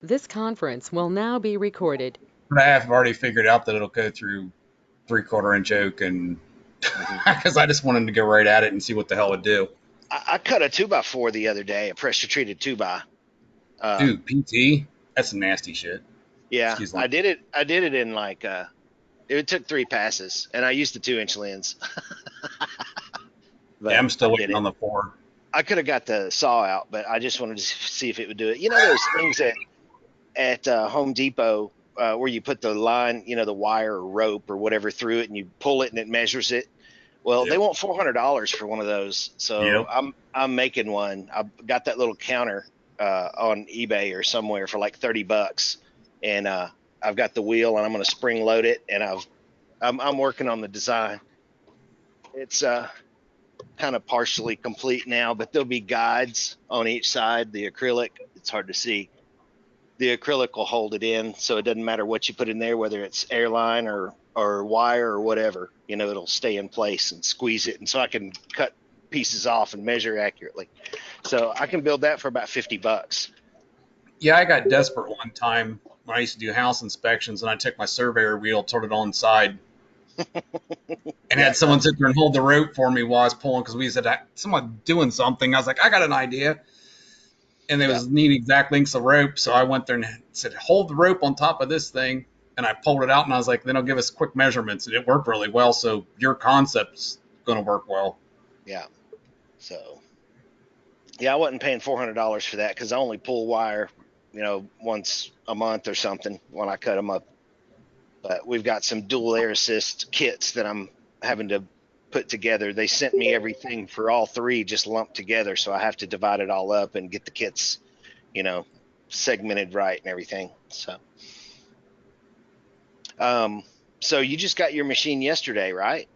This conference will now be recorded. But I have already figured out that it'll go through 3/4 inch oak, and Mhm. because I just wanted to go right at it and see what the hell it'd do. I cut a 2x4 the other day, a pressure treated 2x. Dude, PT, that's some nasty shit. Yeah, Excuse I me. did it. I did it in like it took 3 passes, and I used the 2-inch lens, Yeah, but I'm I still did waiting it. on the 4. I could have got the saw out, but I just wanted to see if it would do it. You know those things at Home Depot where you put the line, the wire or rope or whatever through it, and you pull it and it measures it. Well, they Yep. want $400 for one of those, so Yep. I'm making one. I got that little counter on eBay or somewhere for like $30, and I've got the wheel, and I'm going to spring load it, and I'm working on the design. It's kind of partially complete now, but there'll be guides on each side. The acrylic, it's hard to see. The acrylic will hold it in, so it doesn't matter what you put in there, whether it's airline or wire or whatever. It'll stay in place and squeeze it, and so I can cut pieces off and measure accurately. So I can build that for about $50. Yeah, I got desperate one time when I used to do house inspections, and I took my surveyor wheel, turned it on the side, and Yeah, had someone sit there and hold the rope for me while I was pulling because we said someone doing something. I was like, I got an idea, and there yeah, was neat exact lengths of rope. So I went there and said, hold the rope on top of this thing, and I pulled it out, and I was like, then I'll give us quick measurements, and it worked really well. So your concept's going to work well. yeah. So yeah, I wasn't paying $400 for that because I only pull wire, once a month or something when I cut them up. But we've got some dual air assist kits that I'm having to put together. They sent me everything for all three just lumped together, so I have to divide it all up and get the kits, you know, segmented right and everything. Um, so you just got your machine yesterday, right?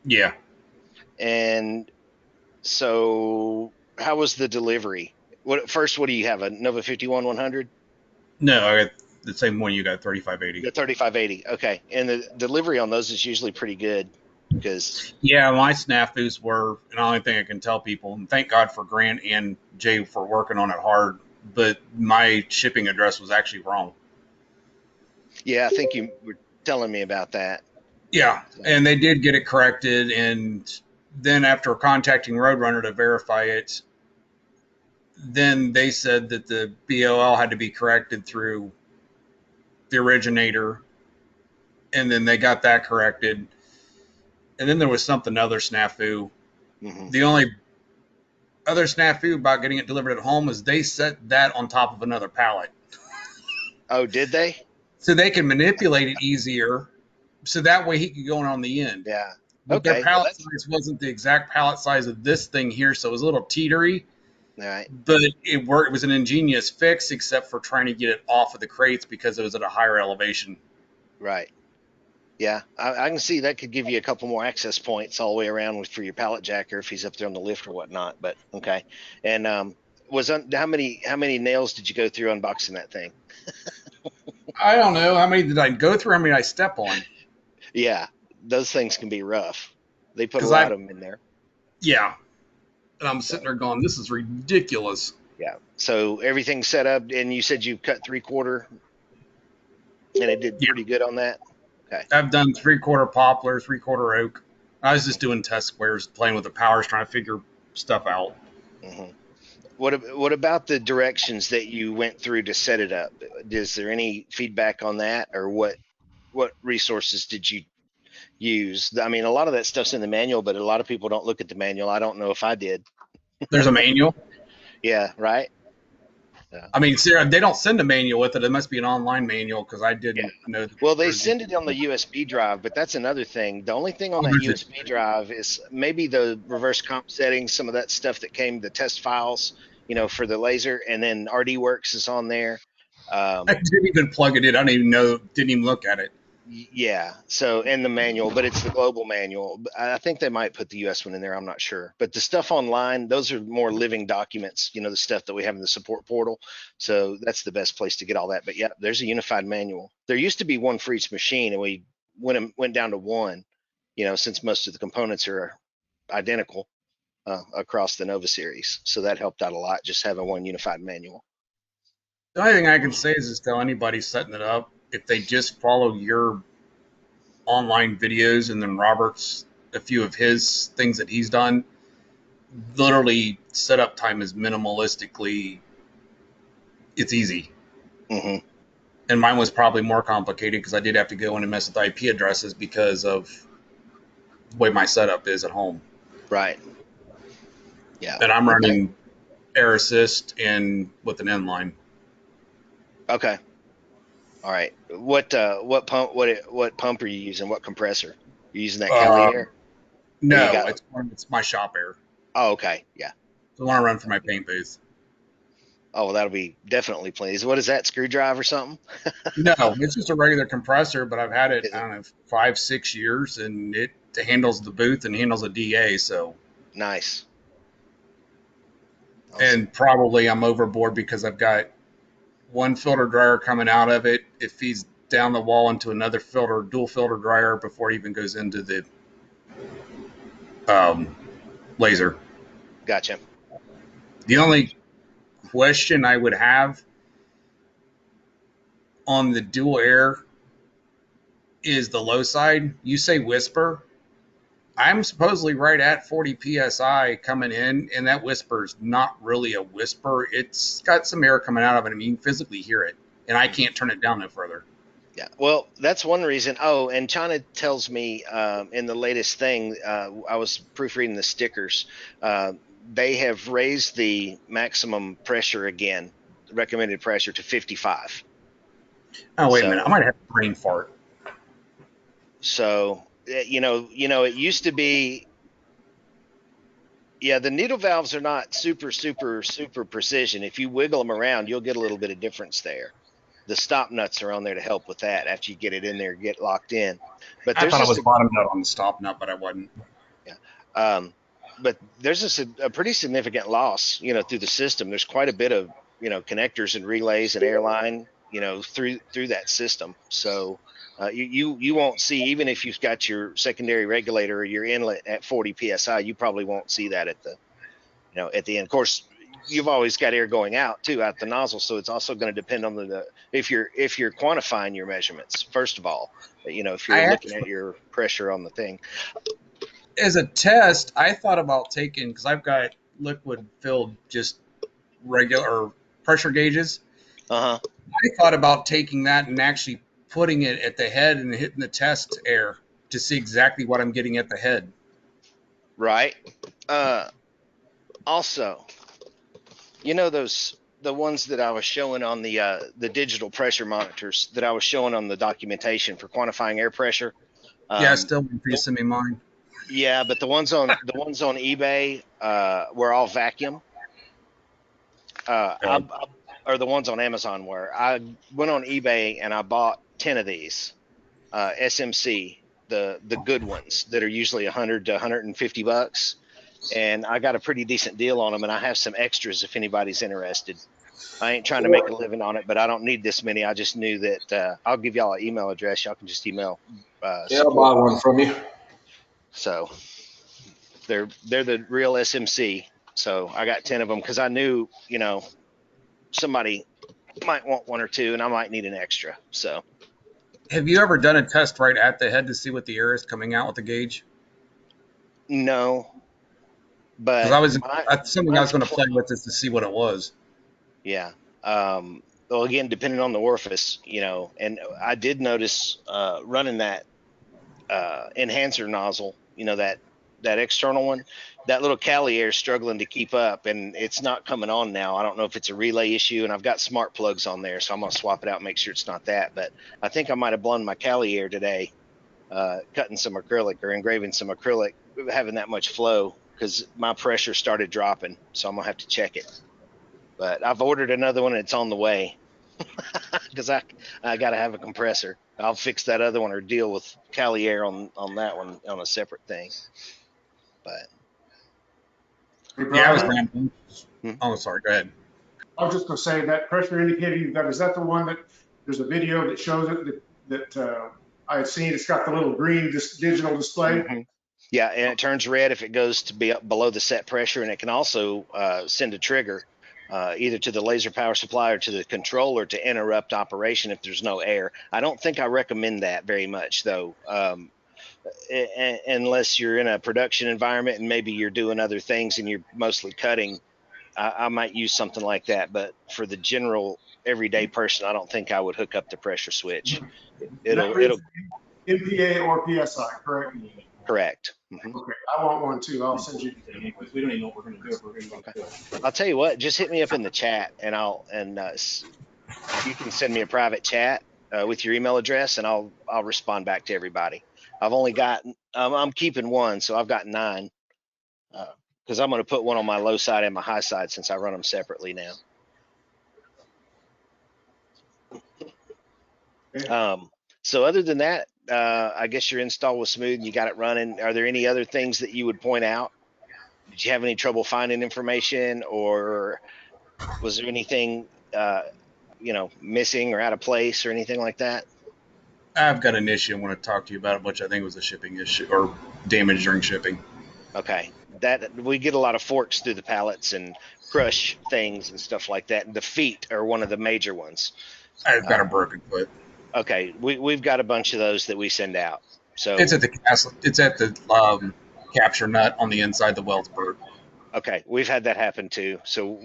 Yeah. And so how was the delivery? What do you have? A Nova 51 100? No, I got the same one you got, 3580. The 3580. Okay. And the delivery on those is usually pretty good because Yeah, my snafus were, and the only thing I can tell people, and thank God for Grant and Jay for working on it hard, but my shipping address was actually wrong. yeah, I think you were telling me about that. Yeah, So, and they did get it corrected, and then after contacting Roadrunner to verify it, then they said that the BOL had to be corrected through the originator, and then they got that corrected, and then there was something other snafu. mhm. The only other snafu about getting it delivered at home is they set that on top of another pallet. Oh, did they? So they can manipulate it easier. So that way he could go in on the end. Yeah. But their Okay. Well, pallet that's size wasn't the exact pallet size of this thing here, so it was a little teetery. all right. But it worked. It was an ingenious fix, except for trying to get it off of the crates because it was at a higher elevation. Right. Yeah. I can see that could give you a couple more access points all the way around for your pallet jacker if he's up there on the lift or whatnot. But okay. And how many nails did you go through unboxing that thing? I don't know how many did I go through. How many did I step on? Yeah, those things can be rough. They put a Because lot I, of them in there. yeah, and I'm sitting So there going, "This is ridiculous." yeah. So everything's set up, and you said you cut 3/4, and it did Yeah, pretty good on that. Okay. I've done 3/4 poplar, 3/4 oak. I was just doing test squares, playing with the powers, trying to figure stuff out. hmm what about the directions that you went through to set it up? Is there any feedback on that, or what resources did you use? I mean, a lot of that stuff's in the manual, but a lot of people don't look at the manual. I don't know if I did. There's a manual. Yeah, right. Yeah. I mean, Sarah, they don't send a manual with it. It must be an online manual because I Yeah. didn't know that Well, they there was send even. it on the USB drive, but that's another thing. The only thing on Oh, that there's a. USB drive is maybe the reverse comp settings, some of that stuff that came, the test files, for the laser, and then RDWorks is on there. I Um, didn't even plug it in. I don't even know. Didn't even look at it. yeah. So, and the manual, but it's the global manual. I think they might put the US one in there. I'm not sure. But the stuff online, those are more living documents, the stuff that we have in the support portal. So that's the best place to get all that. But yeah, there's a unified manual. There used to be one for each machine, and we went down to one, since most of the components are identical across the Nova series. So that helped out a lot, just having one unified manual. The only thing I can say is just tell anybody setting it up, if they just follow your online videos and then Robert's, a few of his things that he's done, literally setup time is minimalistically, it's easy. Hmm. And mine was probably more complicated because I did have to go in and mess with IP addresses because of the way my setup is at home. Right. Yeah. And I'm Okay. running Air Assist and with an inline. Okay. All right. What pump what pump are you using? What compressor? You using that Cali Um, Air? Or you no, got it's my shop air. Oh, okay. Yeah. The one I run for my paint booth. Oh, well, that'll be definitely plenty. What is that, screwdriver or something? No, it's just a regular compressor, but I've had it, Is I it? don't know, 5, 6 years, and it handles the booth and handles a DA. So, Nice. Awesome. and probably I'm overboard because I've got one filter dryer coming out of it. It feeds down the wall into another dual filter dryer before it even goes into the um, laser. Gotcha. The only question I would have on the dual air is the low side. You say whisper. I'm supposedly right at 40 psi coming in, and that whisper's not really a whisper. It's got some air coming out of it. I mean, you can physically hear it, and I can't turn it down no further. Yeah. Well, that's one reason. Oh, and China tells me in the latest thing, I was proofreading the stickers. They have raised the maximum pressure again, recommended pressure to 55. Oh, wait a minute. I So, might have a brain fart. it used to be. Yeah, the needle valves are not super, super, super precision. If you wiggle them around, you'll get a little bit of difference there. The stop nuts are on there to help with that after you get it in there, get locked in. But I there's thought I just was bottomed out on the stop nut, but I wasn't. yeah, but there's just a pretty significant loss, through the system. There's quite a bit of connectors and relays and airline, through that system. So you won't see, even if you've got your secondary regulator or your inlet at 40 psi, you probably won't see that at the end. Of course, you've always got air going out too, out the nozzle, so it's also going to depend on if you're quantifying your measurements first of all. If I you're looking actually, at your pressure on the thing. as a test, I thought about taking, because I've got liquid filled just regular pressure gauges. Uh-huh. I thought about taking that and actually putting it at the head and hitting the test air to see exactly what I'm getting at the head. Right. Also, the ones that I was showing on the digital pressure monitors that I was showing on the documentation for quantifying air pressure. Yeah, Um, still waiting for you to send me mine. yeah, but the ones on eBay were all vacuum. Uh, Or the ones on Amazon were. I went on eBay and I bought 10 of these SMC, the good ones that are usually 100 to 150 bucks, and I got a pretty decent deal on them. And I have some extras if anybody's interested. I ain't trying to make a living on it, but I don't need this many. I just knew that I'll give y'all an email address. Y'all can just email Yeah, I'll support. buy one from you. So they're the real SMC. So I got 10 of them because I knew somebody might want one or two, and I might need an extra. So have you ever done a test right at the head to see what the air is coming out with the gauge? no, Because but that's something I was mine's going to play with is to see what it was. yeah. Well, again, depending on the orifice, and I did notice running that enhancer nozzle, that external one, that little Cali Air struggling to keep up, and it's not coming on now. I don't know if it's a relay issue, and I've got smart plugs on there, so I'm gonna swap it out and make sure it's not that. But I think I might have blown my Cali Air today, cutting some acrylic or engraving some acrylic, having that much flow because my pressure started dropping, so I'm gonna have to check it. But I've ordered another one and it's on the way because I got to have a compressor. I'll fix that other one or deal with Cali Air on that one on a separate thing. But Hey, Yeah, I was Brian, rambling. hmm. Oh, sorry. Go ahead. I was just gonna say that pressure indicator you've got, is that the one that there's a video that shows it that I had seen? It's got the little green digital display. Hmm. Yeah, and it turns red if it goes to be up below the set pressure, and it can also send a trigger either to the laser power supply or to the controller to interrupt operation if there's no air. I don't think I recommend that very much, though, unless you're in a production environment and maybe you're doing other things and you're mostly cutting. I might use something like that, but for the general everyday person, I don't think I would hook up the pressure switch. It'll MPA or PSI, correct? correct. Mm-hmm. Okay, I want one too. I'll send you. We don't even know what we're going to do. If we're going to do it. I'll tell you what. Just hit me up in the chat, and you can send me a private chat with your email address, and I'll respond back to everybody. I've only got I'm keeping one, so I've got 9 because I'm going to put one on my low side and my high side since I run them separately now. Okay. So other than that, I guess your install was smooth and you got it running. Are there any other things that you would point out? Did you have any trouble finding information, or was there anything, missing or out of place or anything like that? I've got an issue I want to talk to you about, which I think was a shipping issue or damage during shipping. Okay. That we get a lot of forks through the pallets and crush things and stuff like that. And the feet are one of the major ones. I've got a broken foot. Okay, we've got a bunch of those that we send out. So It's at the castle. It's at the capture nut on the inside. The weld's broke. okay, we've had that happen too. So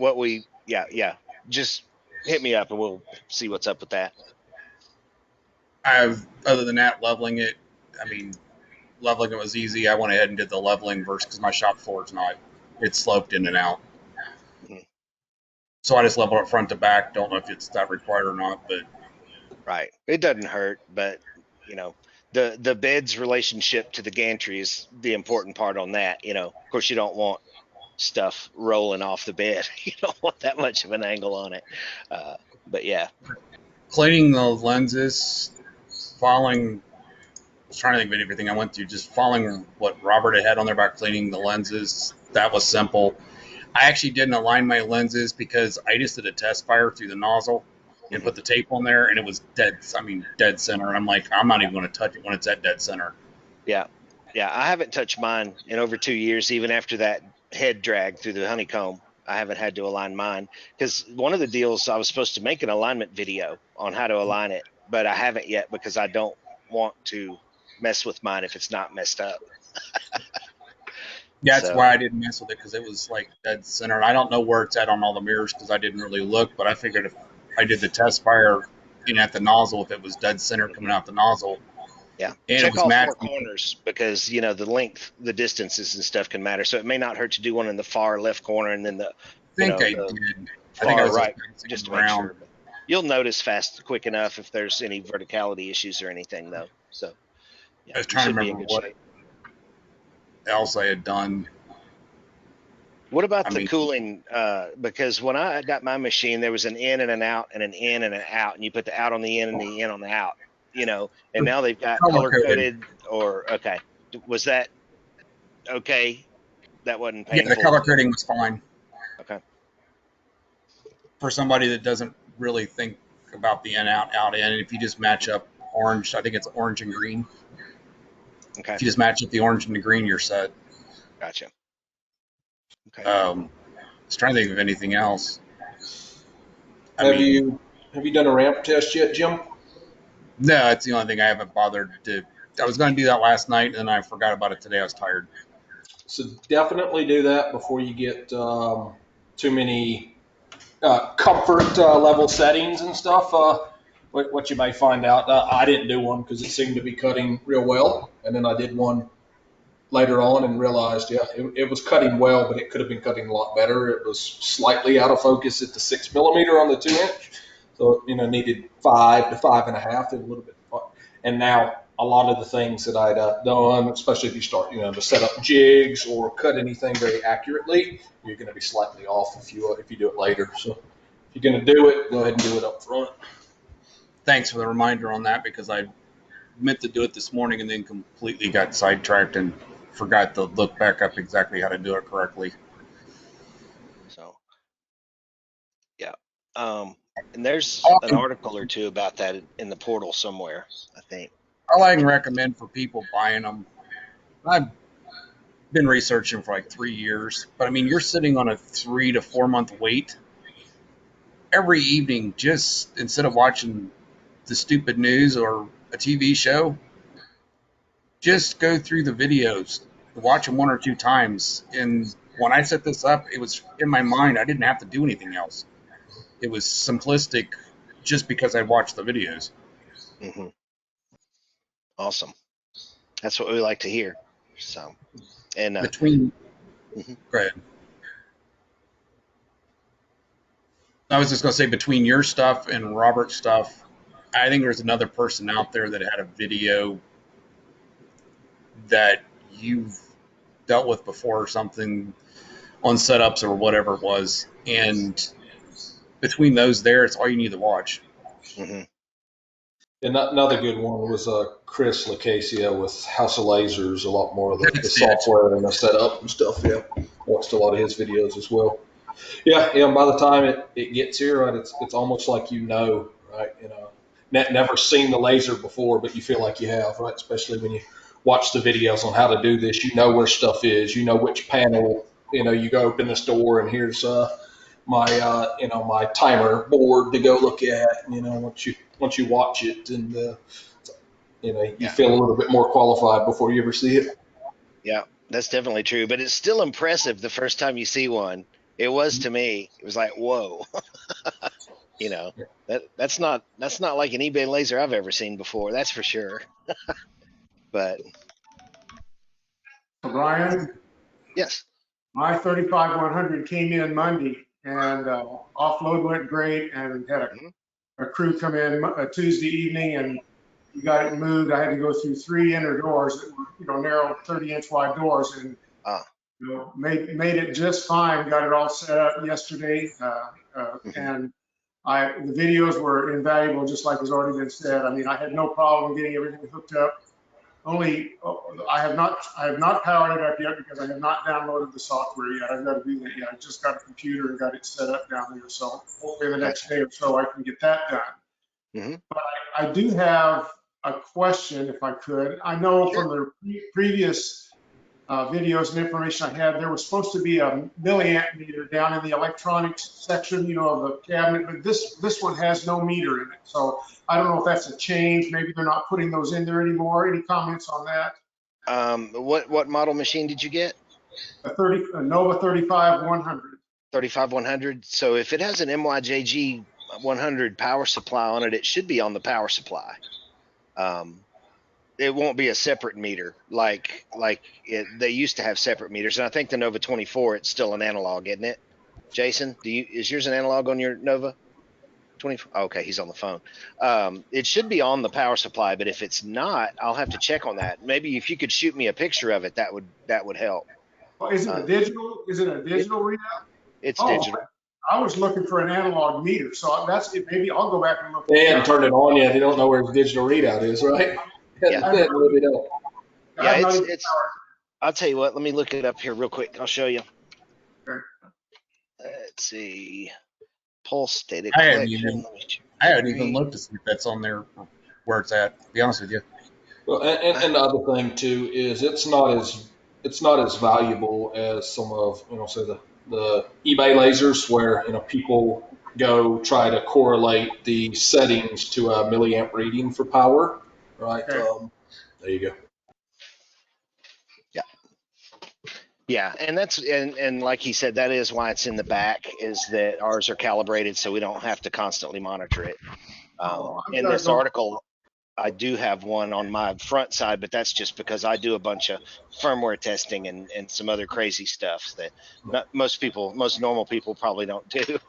just hit me up and we'll see what's up with that. Other than that, leveling it was easy. I went ahead and did the leveling versus because my shop floor is not. It's sloped in and out. Mm-hmm. So I just leveled it front to back. Don't know if it's that required or not, but. Right. It doesn't hurt, but the bed's relationship to the gantry is the important part on that. Of course, you don't want stuff rolling off the bed. You don't want that much of an angle on it. But yeah. Cleaning the lenses, I was trying to think of everything I went through, just following what Robert had on there about cleaning the lenses. That was simple. I actually didn't align my lenses because I just did a test fire through the nozzle and put the tape on there, and it was dead center. And I'm like, I'm not even going to touch it when it's at dead center. Yeah. I haven't touched mine in over 2 years, even after that head drag through the honeycomb. I haven't had to align mine because one of the deals I was supposed to make an alignment video on how to align it, but I haven't yet because I don't want to mess with mine if it's not messed up. Yeah, that's why I didn't mess with it, because it was like dead center. And I don't know where it's at on all the mirrors because I didn't really look, but I figured if I did the test fire at the nozzle, if it was dead center coming out the nozzle. Yeah. And check it was all matched. 4 corners because the length, the distances and stuff can matter. So it may not hurt to do one in the far left corner and then the I think I was right, just to make around. sure. But you'll notice quick enough if there's any verticality issues or anything, though. So I was trying to remember what else I had done. What about the cooling? Because when I got my machine, there was an in and an out and an in and an out, and you put the out on the in and the in on the out, and now they've got color coded okay. Was that okay? That wasn't painful. Yeah, the color coding was fine. Okay. For somebody that doesn't really think about the in, out, in, if you just match up orange, I think it's orange and green. Okay. If you just match up the orange and the green, you're set. Gotcha. Okay. I was trying to think of anything else. Have you done a ramp test yet, Jim? No, that's the only thing I haven't bothered to. I was going to do that last night, and I forgot about it today. I was tired. So definitely do that before you get too many comfort level settings and stuff. What you may find out. I didn't do one because it seemed to be cutting real well, and then I did one later on and realized, it was cutting well, but it could have been cutting a lot better. It was slightly out of focus at the 6 millimeter on the 2 inch. So, needed 5 to 5.5, a little bit. And now a lot of the things that I'd done, especially if you start, to set up jigs or cut anything very accurately, you're going to be slightly off if you do it later. So if you're going to do it, go ahead and do it up front. Thanks for the reminder on that, because I meant to do it this morning and then completely got sidetracked and forgot to look back up exactly how to do it correctly. So, yeah. And there's an article or two about that in the portal somewhere, I think. All I can recommend for people buying them, I've been researching for like 3 years, but you're sitting on a 3 to 4 month wait every evening, just instead of watching the stupid news or a TV show, just go through the videos, watch them one or two times. And when I set this up, it was in my mind. I didn't have to do anything else. It was simplistic just because I watched the videos. Hmm. Awesome. That's what we like to hear. So, and Between, Mhm. go ahead. I was just going to say, between your stuff and Robert's stuff, I think there's another person out there that had a video that you've dealt with before or something on setups or whatever it was. And between those there, it's all you need to watch. Mhm. And another good one was Chris Lacasia with House of Lasers, a lot more of the That's it. software and the setup and stuff. Yeah, watched a lot of his videos as well. Yeah, by the time it gets here, right, it's almost like right? Never seen the laser before, but you feel like you have, right? Especially when you watch the videos on how to do this. You know where stuff is. You know which panel. You go open this door and here's my timer board to go look at. Once you watch it, and you feel a little bit more qualified before you ever see it. Yeah, that's definitely true. But it's still impressive the first time you see one. It was to me. It was like, whoa. That's not like an eBay laser I've ever seen before. That's for sure. But So Brian, yes. my 35100 came in Monday, and offload went great, and had Mhm. a crew come in Tuesday evening, and we got it moved. I had to go through 3 inner doors that were, narrow 30-inch wide doors, and Ah. made it just fine. Got it all set up yesterday, Mhm. and the videos were invaluable, just like has already been said. I mean, I had no problem getting everything hooked up. Only I have not powered it up yet because I have not downloaded the software yet. I've got to do that yet. I just got a computer and got it set up down there. So hopefully the next day or so I can get that done. Mhm. But I do have a question, if I could. I know Sure. from the previous videos and information I had, there was supposed to be a milliamp meter down in the electronics section, of the cabinet, but this one has no meter in it. So I don't know if that's a change. Maybe they're not putting those in there anymore. Any comments on that? What model machine did you get? A Nova 35-100. 35100. So if it has an MYJG 100 power supply on it, it should be on the power supply. It won't be a separate meter like they used to have separate meters. And I think the Nova 24, it's still an analog, isn't it? Jason, is yours an analog on your Nova 24? Okay, he's on the phone. It should be on the power supply, but if it's not, I'll have to check on that. Maybe if you could shoot me a picture of it, that would help. Well, is it a digital? Is it a digital readout? It's digital. I was looking for an analog meter, so that's it. Maybe I'll go back and look. They haven't turned it on yet. They don't know where the digital readout is, right? Yeah. They really don't. Yeah, it's. I'll tell you what. Let me look it up here real quick. I'll show you. Okay. Let's see. Pulse data I haven't collection. I haven't even looked to see if that's on there, where it's at, to be honest with you. Well, and the other thing too is it's not as valuable as some of say the eBay lasers where people go try to correlate the settings to a milliamp reading for power, right? Okay. There you go. Yeah. Yeah, and and like he said, that is why it's in the back, is that ours are calibrated so we don't have to constantly monitor it. In this article, I do have one on my front side, but that's just because I do a bunch of firmware testing and some other crazy stuff that most normal people probably don't do.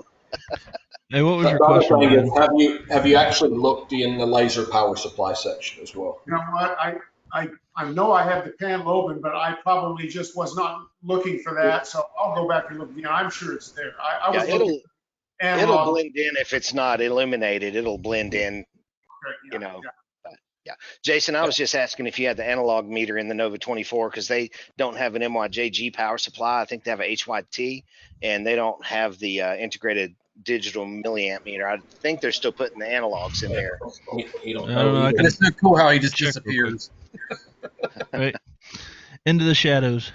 Hey, what was your The other question, thing Brian? is, have you actually looked in the laser power supply section as well? You know what? I know I have the panel open, but I probably just was not looking for that. So I'll go back and look again. I'm sure it's there. I was looking It'll analog. blend in if it's not illuminated. It'll blend in, Yeah. Yeah. Jason, I was just asking if you had the analog meter in the Nova 24 because they don't have an MYJG power supply. I think they have a HYT, and they don't have the integrated digital milliamp meter. I think they're still putting the analogs in there. You don't I don't know, I either. And it's so cool how he just Check real quick. disappears. Right into the shadows.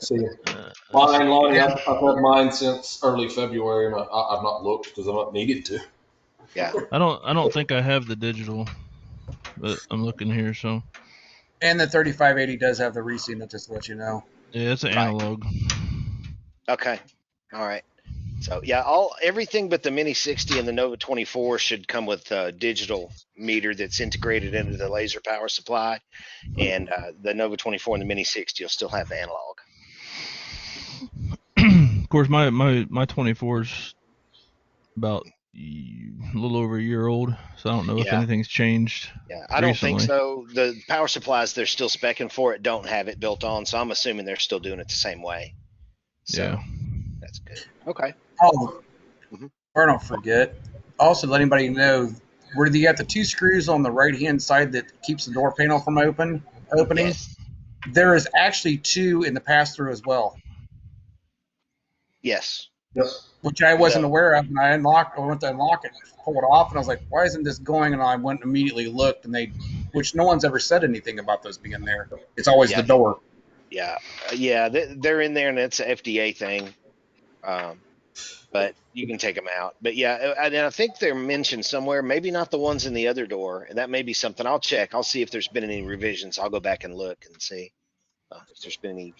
See, Uh, mine, Lonnie, I've had mine since early February, and I've not looked because I've not needed to. Yeah. I don't think I have the digital, but I'm looking here. So And the 3580 does have the reseal, just to let you know. yeah, it's an Right. analog. Okay. All right. So yeah, everything but the Mini 60 and the Nova 24 should come with a digital meter that's integrated into the laser power supply, and the Nova 24 and the Mini 60 will still have the analog. Of course, my 24's about a little over a year old, so I don't know if Yeah. anything's changed. Yeah, I don't think Recently. so. The power supplies they're still specing for it don't have it built on, so I'm assuming they're still doing it the same way. So Yeah. that's good. Okay. Oh, Mhm. or don't forget. Also, let anybody know where you got the two screws on the right-hand side that keeps the door panel from opening. Yes. There is actually two in the pass-through as well, Yes. Yep. which I wasn't The, aware of. And I went to unlock it, pull it off, and I was like, "Why isn't this going?" And I went and immediately looked, and which no one's ever said anything about those being there. It's always yeah. the door. Yeah. Yeah. They're in there, and it's an FDA thing. But you can take them out. But yeah, and I think they're mentioned somewhere. Maybe not the ones in the other door, and that may be something I'll check. I'll see if there's been any revisions. I'll go back and look and see if there's been any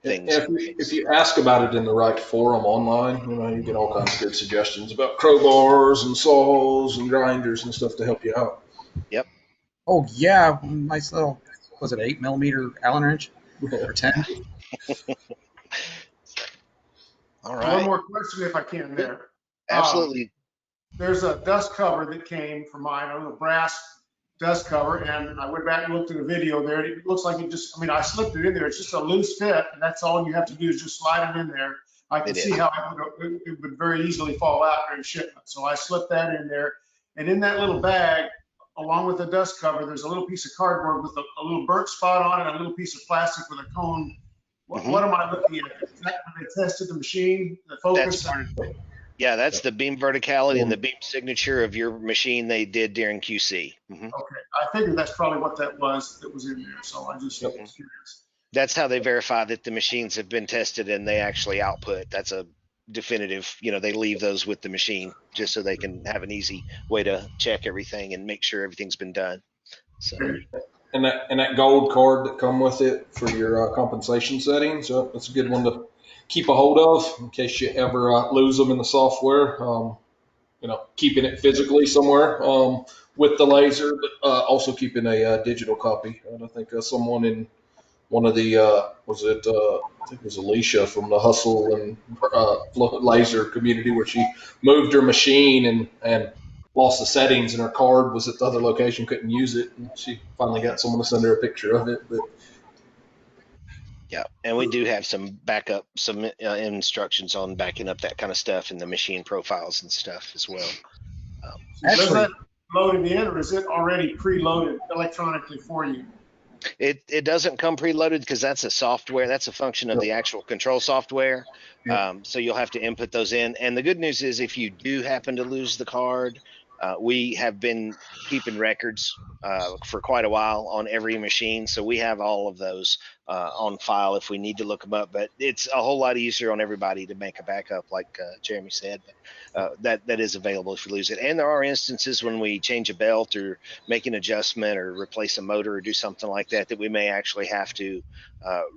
things. If you ask about it in the right forum online, you get all kinds of good suggestions about crowbars and saws and grinders and stuff to help you out. Yep. Oh yeah, nice little. Was it 8mm Allen wrench or 10? All One right. more question if I can there. Absolutely. There's a dust cover that came from mine, a brass dust cover, and I went back and looked at the video there. And it looks like I slipped it in there. It's just a loose fit, and that's all you have to do is just slide it in there. I can It see is. how it would very easily fall out during shipment. So I slipped that in there. And in that little bag, along with the dust cover, there's a little piece of cardboard with a little burnt spot on it, and a little piece of plastic with a cone. What am I looking at? Is that when they tested the machine, the focus? Yeah, that's the beam verticality and the beam signature of your machine they did during QC. Okay, I figured that's probably what that was in there, so I just was curious. That's how they verify that the machines have been tested and they actually output. That's a definitive, they leave those with the machine just so they can have an easy way to check everything and make sure everything's been done. So, And that gold card that come with it for your compensation settings, that's a good one to keep a hold of in case you ever lose them in the software. Keeping it physically somewhere with the laser, but also keeping a digital copy. And I think someone in one of the I think it was Alicia from the Hustle and laser community, where she moved her machine and lost the settings, and her card was at the other location, couldn't use it, and she finally got someone to send her a picture of it. But yeah, and we do have some instructions on backing up that kind of stuff in the machine profiles and stuff as well. Does that loaded in, or is it already preloaded electronically for you? It doesn't come preloaded because that's a software. That's a function of the actual control software. So you'll have to input those in. And the good news is if you do happen to lose the card, we have been keeping records for quite a while on every machine. So we have all of those on file if we need to look them up. But it's a whole lot easier on everybody to make a backup, like Jeremy said. That is available if you lose it. And there are instances when we change a belt or make an adjustment or replace a motor or do something like that we may actually have to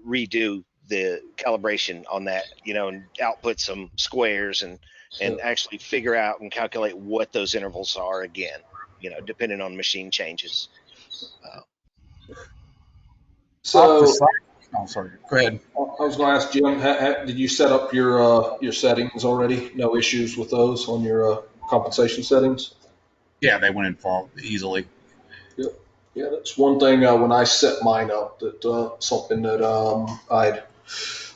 redo the calibration on that, and output some squares and actually figure out and calculate what those intervals are again, depending on machine changes. so Oh, sorry. Go ahead. I was going to ask Jim, did you set up your settings already? No issues with those on your compensation settings? Yeah, they went in fault easily. Yep. Yeah, that's one thing when I set mine up, that something that I'd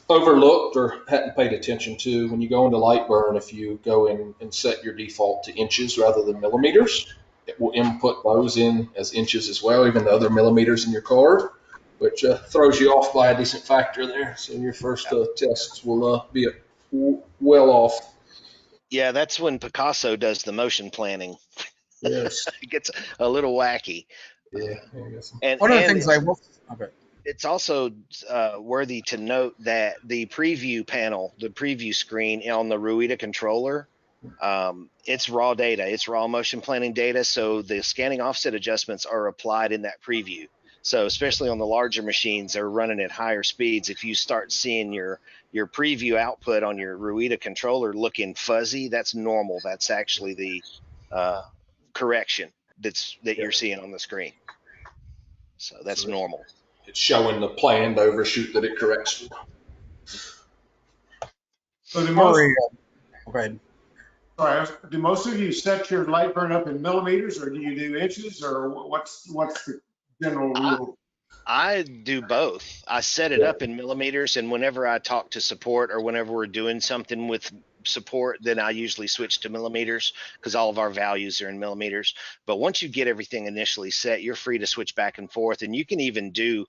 overlooked or hadn't paid attention to. When you go into Lightburn, if you go in and set your default to inches rather than millimeters, it will input those in as inches as well, even though they're millimeters in your card, which throws you off by a decent factor there. So your first tests will be well off. Yeah, that's when Picasso does the motion planning. Yes. It gets a little wacky. Yeah. And One of the things I will. Okay. It's also worthy to note that the preview panel, the preview screen on the Ruida controller, it's raw data. It's raw motion planning data. So the scanning offset adjustments are applied in that preview. So especially on the larger machines, they're running at higher speeds. If you start seeing your preview output on your Ruida controller looking fuzzy, that's normal. That's actually the correction that you're seeing on the screen. So that's normal. It's showing the planned overshoot that it corrects. So Go ahead. do most of you set your light burn up in millimeters, or do you do inches, or what's the general rule? I do both. I set it up in millimeters, and whenever I talk to support or whenever we're doing something with support, then I usually switch to millimeters because all of our values are in millimeters. But once you get everything initially set, you're free to switch back and forth. And you can even do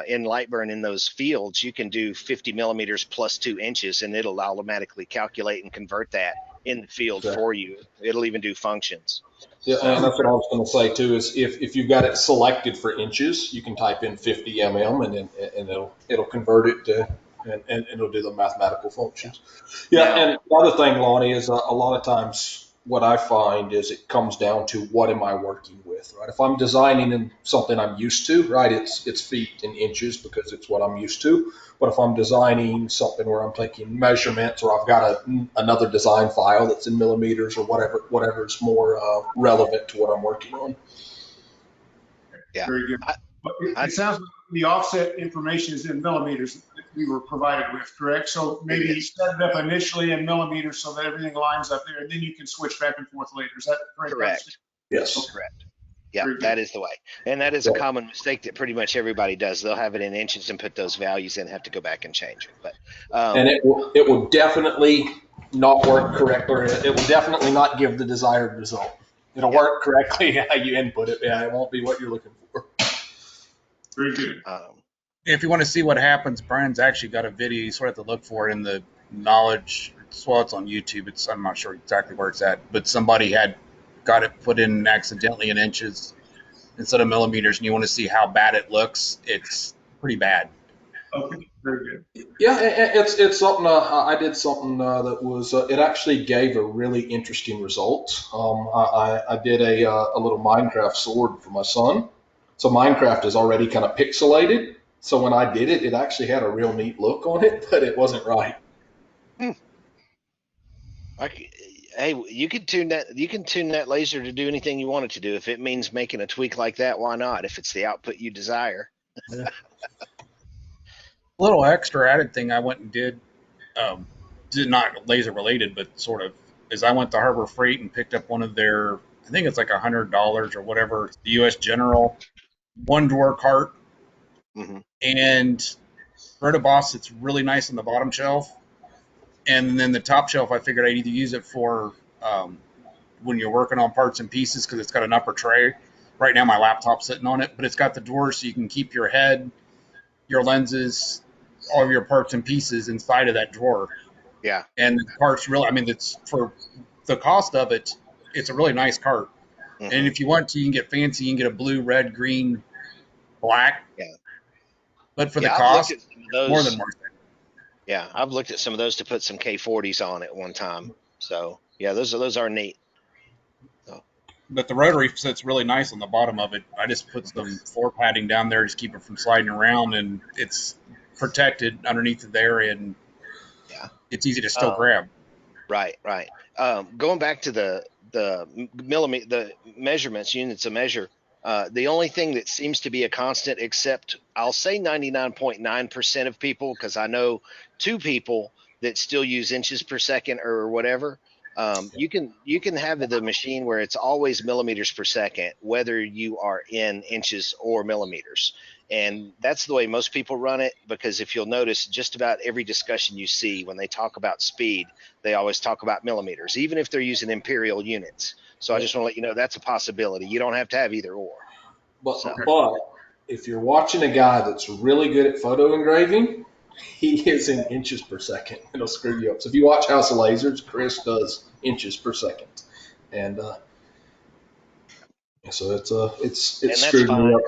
in Lightburn in those fields, you can do 50 millimeters plus 2 inches, and it'll automatically calculate and convert that in the field for you. It'll even do functions. Yeah, and that's what I was going to say too. Is if you've got it selected for inches, you can type in 50 mm, and it'll convert it to, and it'll do the mathematical functions. Yeah, and the other thing, Lonnie, is a lot of times what I find is it comes down to what am I working with, right? If I'm designing in something I'm used to, right, it's feet and inches because it's what I'm used to. But if I'm designing something where I'm taking measurements, or I've got another design file that's in millimeters or whatever is more relevant to what I'm working on. Yeah. Very good. It sounds like the offset information is in millimeters that we were provided with, correct? So maybe set it up initially in millimeters so that everything lines up there, and then you can switch back and forth later. Is that correct? Correct. Yes. Correct. Yeah, that is the way. And that is a common mistake that pretty much everybody does. They'll have it in inches and put those values in and have to go back and change it. But and it will definitely not work correctly, or it will definitely not give the desired result. It'll work correctly how you input it. Yeah, it won't be what you're looking for. Very good. If you want to see what happens, Brian's actually got a video. You sort of have to look for it in the knowledge. Well, it's on YouTube. I'm not sure exactly where it's at, but somebody had got it put in accidentally in inches instead of millimeters, and you want to see how bad it looks. It's pretty bad. Okay, very good. Yeah, it's something. I did something that was. It actually gave a really interesting result. I did a little Minecraft sword for my son. So Minecraft is already kind of pixelated. So when I did it, it actually had a real neat look on it, but it wasn't right. Hey, you can tune that laser to do anything you want it to do. If it means making a tweak like that, why not? If it's the output you desire. A little extra added thing I went and did not laser related, but sort of, is I went to Harbor Freight and picked up one of their, I think it's like $100 or whatever, the U.S. General one drawer cart, and Rotoboss, it's really nice on the bottom shelf, and then the top shelf I figured I'd either use it for when you're working on parts and pieces because it's got an upper tray. Right now my laptop's sitting on it, but it's got the drawers so you can keep your head, your lenses, all of your parts and pieces inside of that drawer. Yeah. And the cart's really, I mean, it's for the cost of it, it's a really nice cart. And if you want to, you can get fancy. You can get a blue, red, green, black. Yeah. But for the cost, more than worth it. Yeah, I've looked at some of those to put some K40s on at one time. So yeah, those are neat. So. But the rotary sits really nice on the bottom of it. I just put some floor padding down there to keep it from sliding around, and it's protected underneath there, and it's easy to still grab. Right. Going back to the measurements, units of measure. The only thing that seems to be a constant, except I'll say 99.9% of people, because I know 2 people that still use inches per second or whatever. You can have the machine where it's always millimeters per second, whether you are in inches or millimeters. And that's the way most people run it, because if you'll notice, just about every discussion you see when they talk about speed, they always talk about millimeters, even if they're using imperial units. So I just want to let you know that's a possibility. You don't have to have either or. But if you're watching a guy that's really good at photo engraving, he is in inches per second. It'll screw you up. So if you watch House of Lasers, Chris does inches per second. And So it's And that's screwed me fine. up.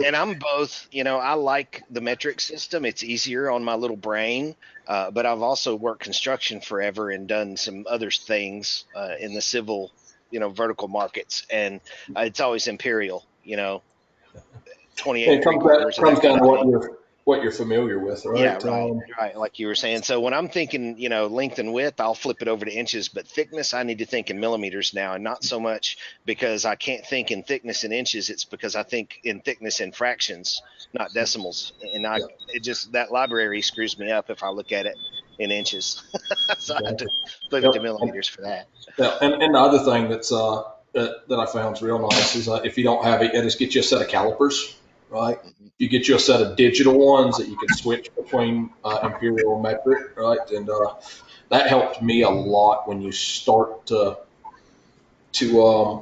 And I'm both. I like the metric system. It's easier on my little brain. But I've also worked construction forever and done some other things in the civil, vertical markets, and it's always imperial. 28 It and three quarters and comes that kind down of to thing. what you're familiar with, Yeah, right? right, like you were saying. So when I'm thinking, length and width, I'll flip it over to inches, but thickness, I need to think in millimeters now, and not so much because I can't think in thickness in inches. It's because I think in thickness in fractions, not decimals. And Yeah, it just, that library screws me up if I look at it in inches. So I have exactly. to flip it to Yep. millimeters for that. Yeah, and the other thing that I found is real nice is if you don't have it, you just get you a set of calipers, right? Mhm. You get you a set of digital ones that you can switch between imperial and metric, right? And that helped me a lot when you start to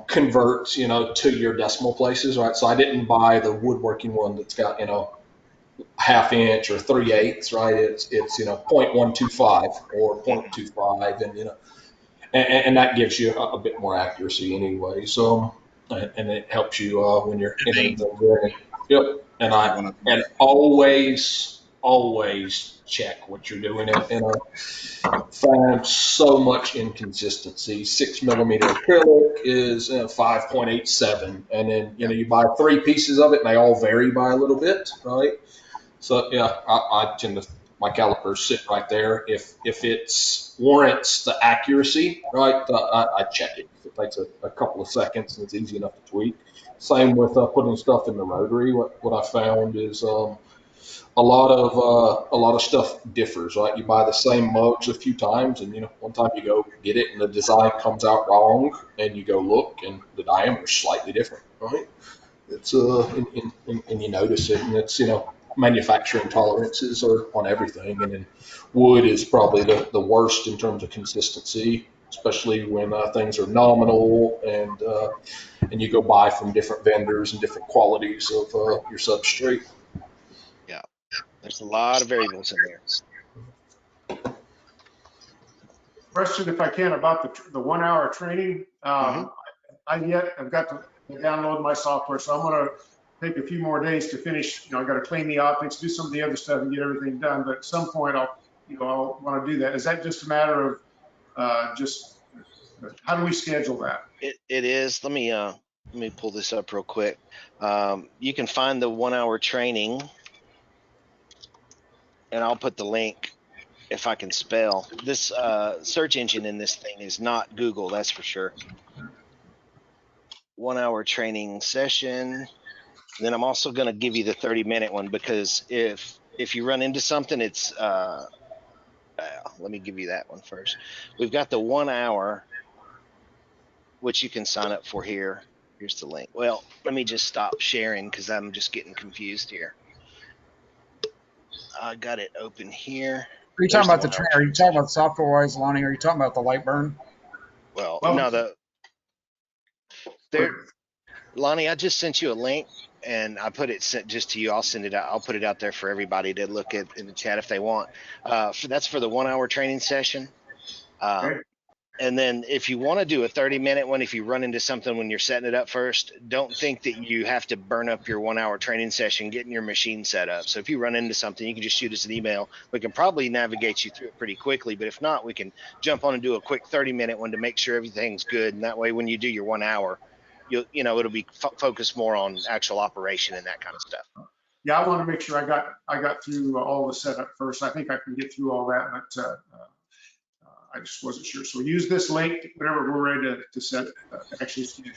convert, to your decimal places, right? So I didn't buy the woodworking one that's got half inch or 3/8, right? It's 0.125 or Mhm. 0.25, and that gives you a bit more accuracy anyway. So, and it helps you when you're Did entering they things in. Yep. And have one of them? always check what you're doing. And I found so much inconsistency. 6 millimeter acrylic is 5.87, and then Yeah. you buy three pieces of it, and they all vary by a little bit, right? So yeah, I tend to my calipers sit right there. If it's warrants the accuracy, right, I check it. It takes a couple of seconds and it's easy enough to tweak. Same with putting stuff in the rotary. What I found is a lot of stuff differs, right? You buy the same mugs a few times, and one time you go get it and the design comes out wrong, and you go look and the diameter's slightly different, right? It's and you notice it, and it's manufacturing tolerances are on everything, and then wood is probably the worst in terms of consistency, especially when things are nominal and you go buy from different vendors and different qualities of your substrate. Yeah. There's a lot of variables in there. Question, if I can, about the 1 hour training. Hmm. I've got to download my software, so I'm gonna take a few more days to finish. I got to clean the optics, do some of the other stuff, and get everything done. But at some point, I'll want to do that. Is that just a matter of just how do we schedule that? It is. Let me pull this up real quick. You can find the 1 hour training, and I'll put the link if I can spell. This search engine in this thing is not Google, that's for sure. 1 hour training session. And then I'm also going to give you the 30-minute one, because if you run into something, it's let me give you that one first. We've got the 1 hour, which you can sign up for here. Here's the link. Well, let me just stop sharing because I'm just getting confused here. I got it open here. Are you There's talking the about the 1 hour trainer? Are you training talking session. about software wise, Lonnie? Are you talking about the light burn? Well, Well, no, but there, Lonnie, I just sent you a link and I put it sent just to you. I'll send it out. I'll put it out there for everybody to look at in the chat if they want. That's for the 1 hour training session. okay. And then if you want to do a 30-minute one, if you run into something when you're setting it up first, don't think that you have to burn up your 1 hour training session getting your machine set up. So if you run into something, you can just shoot us an email. We can probably navigate you through it pretty quickly. But if not, we can jump on and do a quick 30-minute one to make sure everything's good. And that way, when you do your 1 hour, it'll be focused more on actual operation and that kind of stuff. Yeah, I want to make sure I got through all the setup first. I think I can get through all that, but I just wasn't sure. So use this link whenever we're ready to set actually schedule.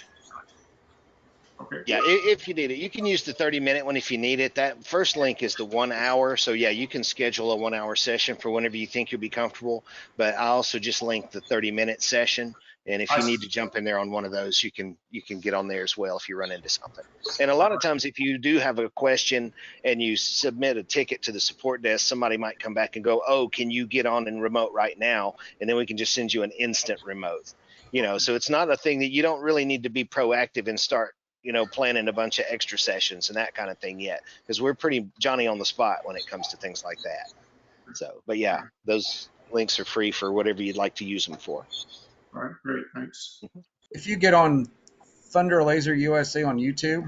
Okay. Yeah, if you need it, you can use the 30-minute one if you need it. That first link is the 1 hour. So yeah, you can schedule a 1 hour session for whenever you think you'll be comfortable. But I also just linked the 30-minute session. And if I you need to jump in there on one of those, you can get on there as well if you run into something. And a lot of times, if you do have a question and you submit a ticket to the support desk, somebody might come back and go, "Oh, can you get on in remote right now?" And then we can just send you an instant remote. So it's not a thing that you don't really need to be proactive and start planning a bunch of extra sessions and that kind of thing yet, because we're pretty Johnny on the spot when it comes to things like that. So, but yeah, those links are free for whatever you'd like to use them for. All right, great, thanks. If you get on Thunder Laser USA on YouTube,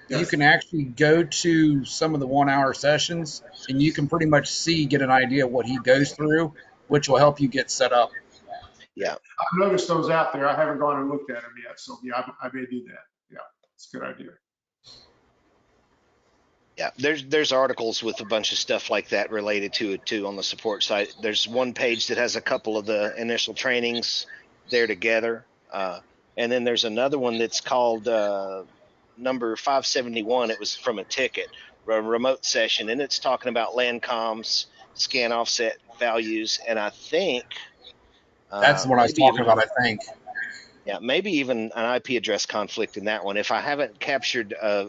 you Yes. can actually go to some of the 1 hour sessions and you can pretty much get an idea of what he goes through, which will help you get set up. Yeah. I've noticed those out there. I haven't gone and looked at them yet. So yeah, I may do that. Yeah, it's a good idea. Yeah, there's articles with a bunch of stuff like that related to it too on the support site. There's one page that has a couple of the initial trainings there together, and then there's another one that's called number 571. It was from a ticket, a remote session, and it's talking about land comms, scan offset values, and I think That's what I was maybe talking even about, I think. yeah, maybe even an IP address conflict in that one. If I haven't captured a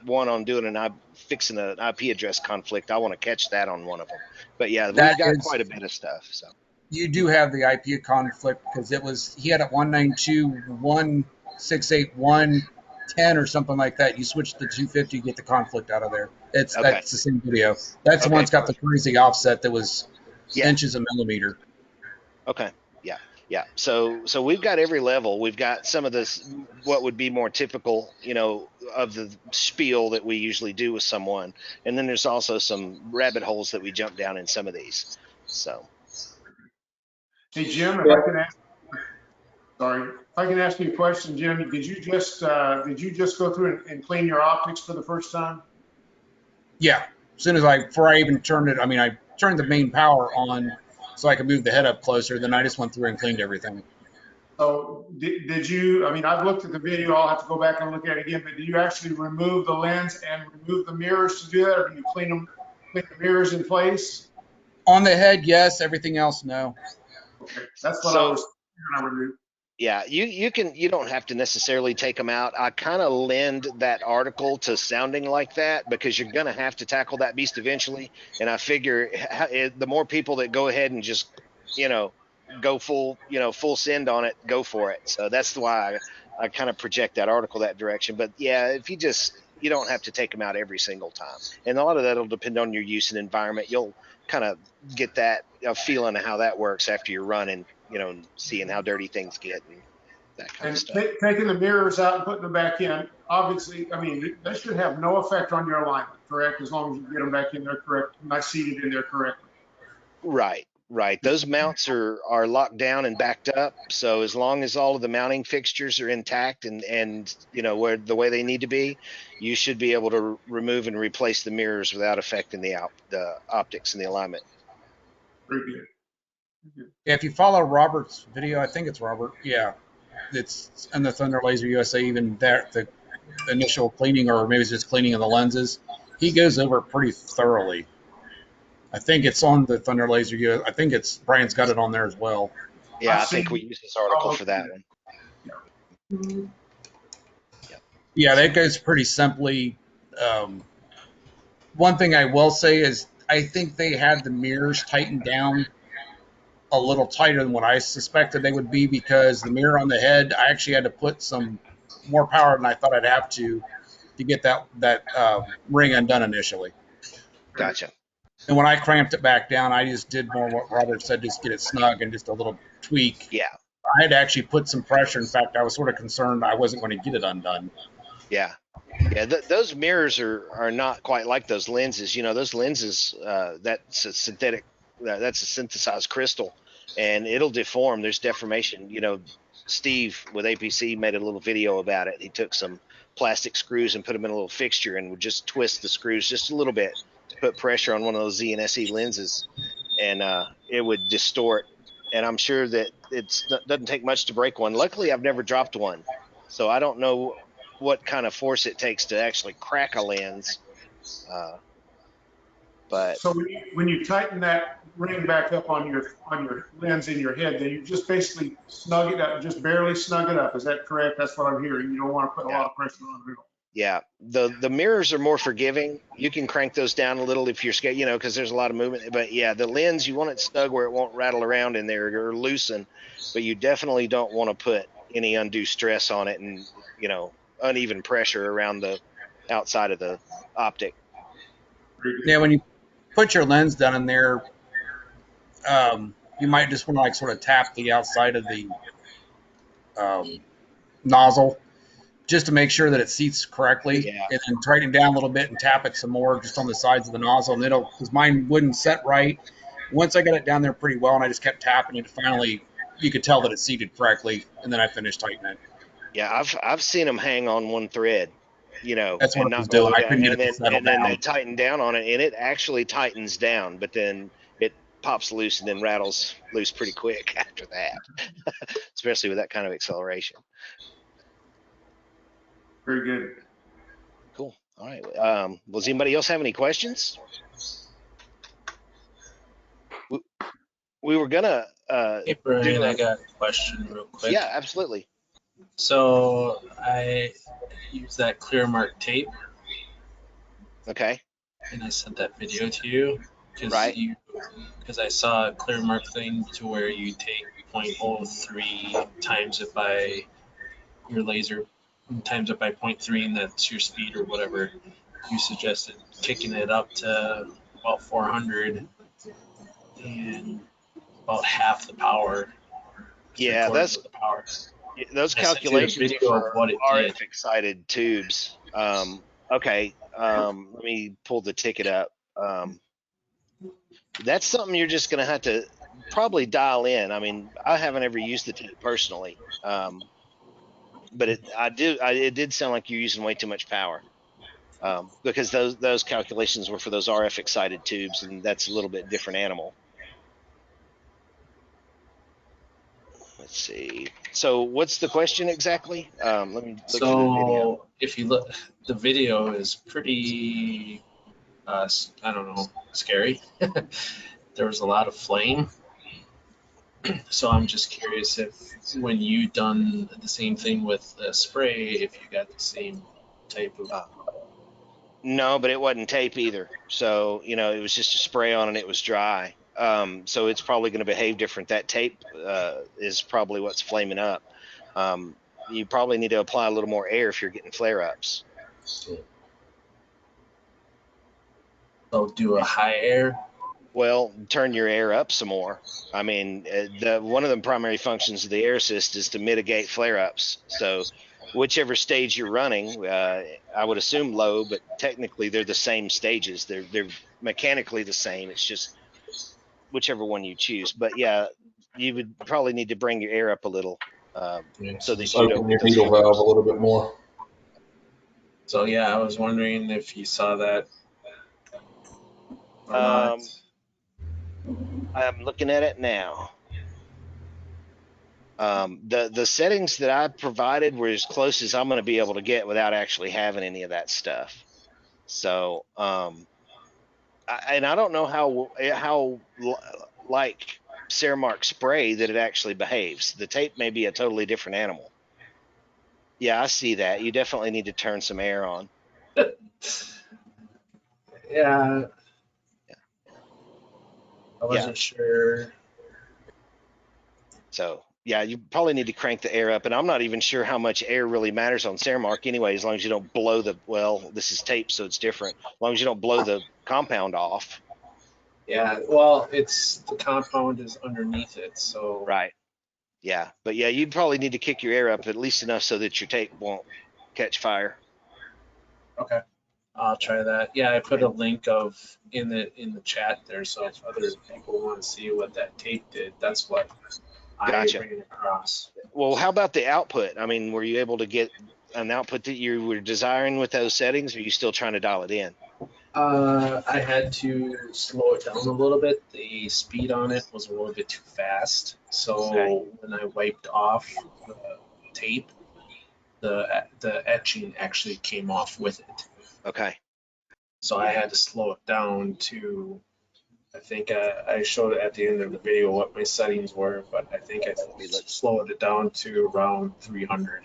one on doing fixing an IP address conflict, I want to catch that on one of them. But yeah, we've That got is, quite a bit of stuff. So you do have the IP conflict because he had it 192.168.1.10 or something like that. You switch to 250, you get the conflict out of there. That's okay, the same video. That's the one okay, that's got the crazy offset that was yeah, inches a millimeter. okay, yeah, yeah. So we've got every level. We've got some of this what would be more typical, of the spiel that we usually do with someone, and then there's also some rabbit holes that we jump down in some of these. So Hey Jim, if I can ask, sorry, if I can ask you a question, Jim, did you just go through and clean your optics for the first time? Yeah. As soon as before I even turned it, I turned the main power on so I could move the head up closer. Then I just went through and cleaned everything. So did you, I've looked at the video, I'll have to go back and look at it again, but do you actually remove the lens and remove the mirrors to do that, or do you clean the mirrors in place? On the head, yes. Everything else, no. Okay, that's what I was trying to remove. yeah, you don't have to necessarily take them out. I kind of lend that article to sounding like that because you're going to have to tackle that beast eventually. And I figure the more people that go ahead and just, go full send on it, go for it. So that's why I kind of project that article that direction. But yeah, if you don't have to take them out every single time. And a lot of that will depend on your use and environment. You'll kind of get that feeling of how that works after you're running, seeing how dirty things get and that kind of stuff. Taking the mirrors out and putting them back in, obviously, that should have no effect on your alignment, correct? As long as you get them back in there correct, not seated in there correctly. Right. Those mounts are locked down and backed up. So as long as all of the mounting fixtures are intact and where the way they need to be, you should be able to remove and replace the mirrors without affecting the optics and the alignment. Very good. Yeah, if you follow Robert's video, I think it's Robert. Yeah, it's in the Thunder Laser USA. Even there, the initial cleaning, or maybe it's just cleaning of the lenses, he goes over it pretty thoroughly. I think it's on the Thunder Laser USA. I think Brian's got it on there as well. Yeah, I think we use this article for that one. Yeah, that goes pretty simply. One thing I will say is I think they had the mirrors tightened down a little tighter than what I suspected they would be, because the mirror on the head, I actually had to put some more power than I thought I'd have to get that ring undone initially. Gotcha. And when I cramped it back down, I just did more what Robert said, just get it snug and just a little tweak. Yeah. I had to actually put some pressure. In fact, I was sort of concerned I wasn't going to get it undone. Yeah. Those mirrors are not quite like those lenses. Those lenses, that's a synthetic, that's a synthesized crystal, and it'll deform. There's deformation. Steve with APC made a little video about it. He took some plastic screws and put them in a little fixture and would just twist the screws just a little bit to put pressure on one of those Z and SE lenses, and it would distort. And I'm sure that it doesn't take much to break one. Luckily, I've never dropped one, so I don't know what kind of force it takes to actually crack a lens. But so when you tighten that ring back up on your lens in your head, then you just basically snug it up, just barely snug it up. Is that correct? That's what I'm hearing. You don't want to put a lot of pressure on it. Yeah, the mirrors are more forgiving. You can crank those down a little if you're scared, because there's a lot of movement. But yeah, the lens, you want it snug where it won't rattle around in there or loosen. But you definitely don't want to put any undue stress on it and uneven pressure around the outside of the optic. Yeah, when you put your lens down in there, you might just want to sort of tap the outside of the nozzle just to make sure that it seats correctly, Yeah. and then tighten it down a little bit and tap it some more just on the sides of the nozzle, and it'll, because mine wouldn't set right. Once I got it down there pretty well, and I just kept tapping it, finally you could tell that it seated correctly, and then I finished tightening it. Yeah, I've seen them hang on one thread, That's what and I was not go doing. I down, couldn't get and it to settle then they down. tighten down on it, and it actually tightens down, but then it pops loose and then rattles loose pretty quick after that, especially with that kind of acceleration. Very good. Cool. All right. Does anybody else have any questions? We were gonna Hey Brian, I got a question real quick. yeah, absolutely. So I use that Clearmark tape, Okay. and I sent that video to you Right. because I saw a Clearmark thing to where you take 0.03, times it by your laser, and times it by 0.3, and that's your speed or whatever. You suggested kicking it up to about 400 and about half the power. Yeah, Three-quarters of the power. those I sent you a calculations video are of what it for did. RF excited tubes. Okay. Let me pull the ticket up. That's something you're just gonna have to probably dial in. I mean, I haven't ever used the tape personally, but it did sound like you're using way too much power, because those calculations were for those RF excited tubes, and that's a little bit different animal. Let's see. So what's the question exactly? Let me look for the video. So if you look, the video is pretty, I don't know, scary. There was a lot of flame. So I'm just curious if when you done the same thing with the spray, if you got the same type of. No, but it wasn't tape either. So, it was just a spray on and it was dry. So it's probably going to behave different. That tape is probably what's flaming up. You probably need to apply a little more air if you're getting flare-ups. So do a high air. Well, turn your air up some more. I mean, one of the primary functions of the air assist is to mitigate flare-ups. So whichever stage you're running, I would assume low, but technically they're the same stages. They're mechanically the same. It's just whichever one you choose. But yeah, you would probably need to bring your air up a little, so that you don't Open your get those needle flare-ups. valve a little bit more. So yeah, I was wondering if you saw that or not. I'm looking at it now. The settings that I provided were as close as I'm going to be able to get without actually having any of that stuff. So, I don't know how like Ceramark spray that it actually behaves. The tape may be a totally different animal. Yeah, I see that. You definitely need to turn some air on. Yeah. I wasn't sure. So yeah, you probably need to crank the air up, and I'm not even sure how much air really matters on Ceramark anyway, as long as you don't blow this is tape, so it's different. As long as you don't blow the compound off. Yeah, well, the compound is underneath it, so. Right. Yeah, but yeah, you'd probably need to kick your air up at least enough so that your tape won't catch fire. Okay. I'll try that. Yeah, I put a link in the chat there, so if other people want to see what that tape did, that's what Gotcha. I ran across. Well, how about the output? I mean, were you able to get an output that you were desiring with those settings, or are you still trying to dial it in? I had to slow it down a little bit. The speed on it was a little bit too fast, so when I wiped off the tape, the etching actually came off with it. Okay. So I had to slow it down to, I think I showed at the end of the video what my settings were, but I think I slowed it down to around 300.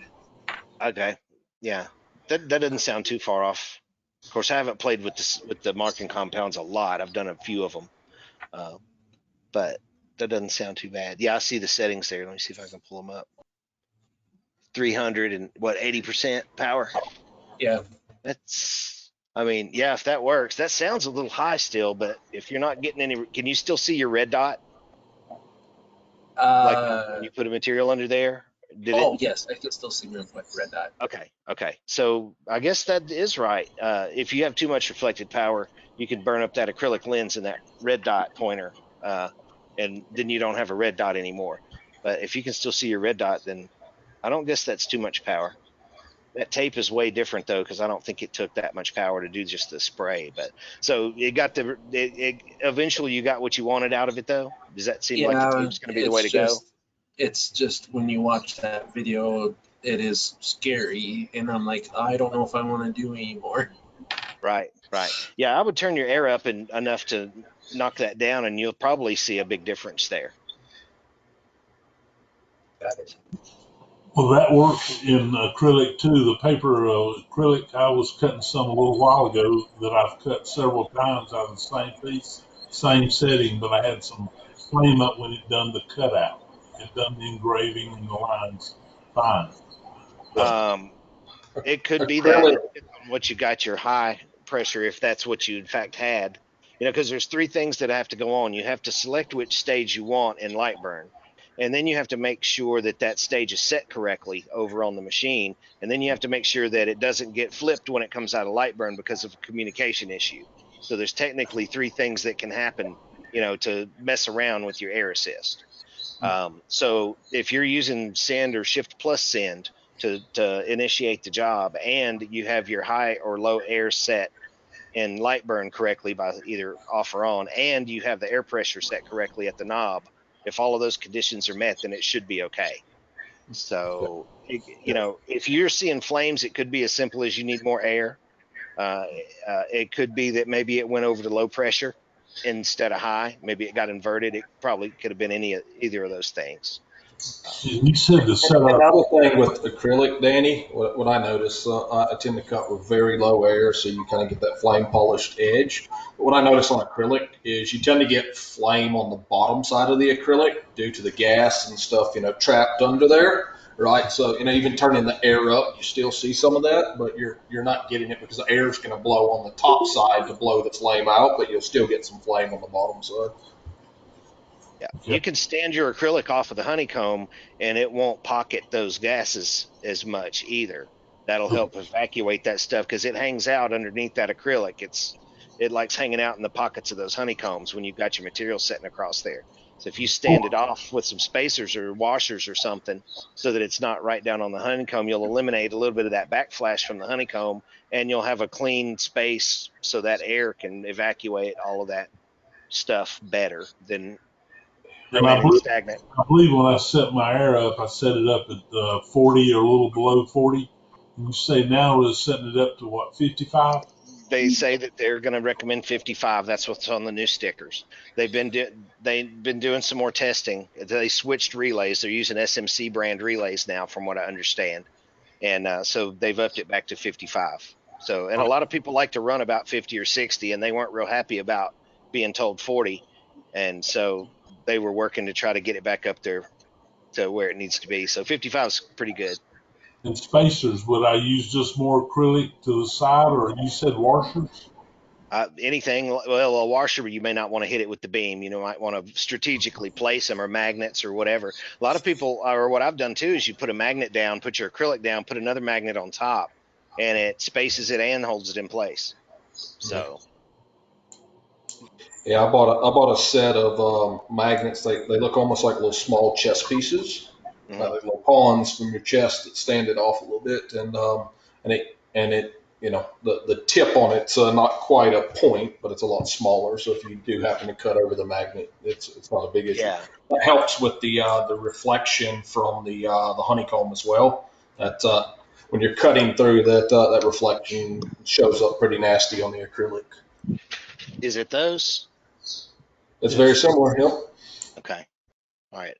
Okay. Yeah. That doesn't sound too far off. Of course, I haven't played with the marking compounds a lot. I've done a few of them. But that doesn't sound too bad. Yeah, I see the settings there. Let me see if I can pull them up. 300 and 80% power? Yeah. I mean, yeah, if that works. That sounds a little high still, but if you're not getting any, can you still see your red dot? Like when you put a material under there? Did it? Oh, yes, I can still see my red dot. Okay. So I guess that is right. If you have too much reflected power, you could burn up that acrylic lens and that red dot pointer, and then you don't have a red dot anymore. But if you can still see your red dot, then I don't guess that's too much power. That tape is way different though, because I don't think it took that much power to do just the spray. But so it got eventually you got what you wanted out of it though. Does that seem like the Yeah, tape's going to be the way to go? it's just when you watch that video, it is scary, and I'm like, I don't know if I want to do anymore. Right. Yeah, I would turn your air up enough to knock that down, and you'll probably see a big difference there. Got it. Well, that works in acrylic too. The paper acrylic, I was cutting some a little while ago that I've cut several times out of the same piece, same setting, but I had some flame up when it done the cutout. It done the engraving and the lines fine. It could be that Acrylic. it depends on what you got your high pressure, if that's what you in fact had. Because there's three things that have to go on. You have to select which stage you want in light burn. And then you have to make sure that that stage is set correctly over on the machine. And then you have to make sure that it doesn't get flipped when it comes out of light burn because of a communication issue. So there's technically three things that can happen, to mess around with your air assist. So if you're using send or shift plus send to initiate the job, and you have your high or low air set in light burn correctly by either off or on, and you have the air pressure set correctly at the knob, if all of those conditions are met, then it should be okay. So, if you're seeing flames, it could be as simple as you need more air. It could be that maybe it went over to low pressure instead of high. Maybe it got inverted. It probably could have been either of those things. You said the setup. Another thing with acrylic, Danny, what I notice, I tend to cut with very low air, so you kind of get that flame polished edge. But what I notice on acrylic is you tend to get flame on the bottom side of the acrylic due to the gas and stuff, trapped under there, right? So, even turning the air up, you still see some of that, but you're not getting it because the air is going to blow on the top side to blow the flame out, but you'll still get some flame on the bottom side. Yeah, you can stand your acrylic off of the honeycomb and it won't pocket those gases as much either. That'll help evacuate that stuff because it hangs out underneath that acrylic. It likes hanging out in the pockets of those honeycombs when you've got your material setting across there. So if you stand it off with some spacers or washers or something so that it's not right down on the honeycomb, you'll eliminate a little bit of that backflash from the honeycomb, and you'll have a clean space so that air can evacuate all of that stuff better than And I believe, stagnant. I believe when I set my air up, I set it up at 40 or a little below 40. And you say now we're setting it up to what, 55? They say that they're going to recommend 55. That's what's on the new stickers. They've been doing some more testing. They switched relays. They're using SMC brand relays now, from what I understand, and so they've upped it back to 55. So, and a lot of people like to run about 50 or 60, and they weren't real happy about being told 40, and so they were working to try to get it back up there to where it needs to be. So 55 is pretty good. And spacers, would I use just more acrylic to the side, or you said washers? Anything, well, a washer, you may not want to hit it with the beam. Might want to strategically place them, or magnets or whatever. A lot of people, or what I've done too, is you put a magnet down, put your acrylic down, put another magnet on top, and it spaces it and holds it in place. So. Yeah, I bought a set of magnets. They look almost like little small chess pieces, like little pawns from your chest that stand it off a little bit, and it the tip on it's not quite a point, but it's a lot smaller. So if you do happen to cut over the magnet, it's not a big issue. Yeah. That helps with the reflection from the honeycomb as well. That when you're cutting through, that reflection shows up pretty nasty on the acrylic. Is it those? It's very similar. Yep. Okay. All right.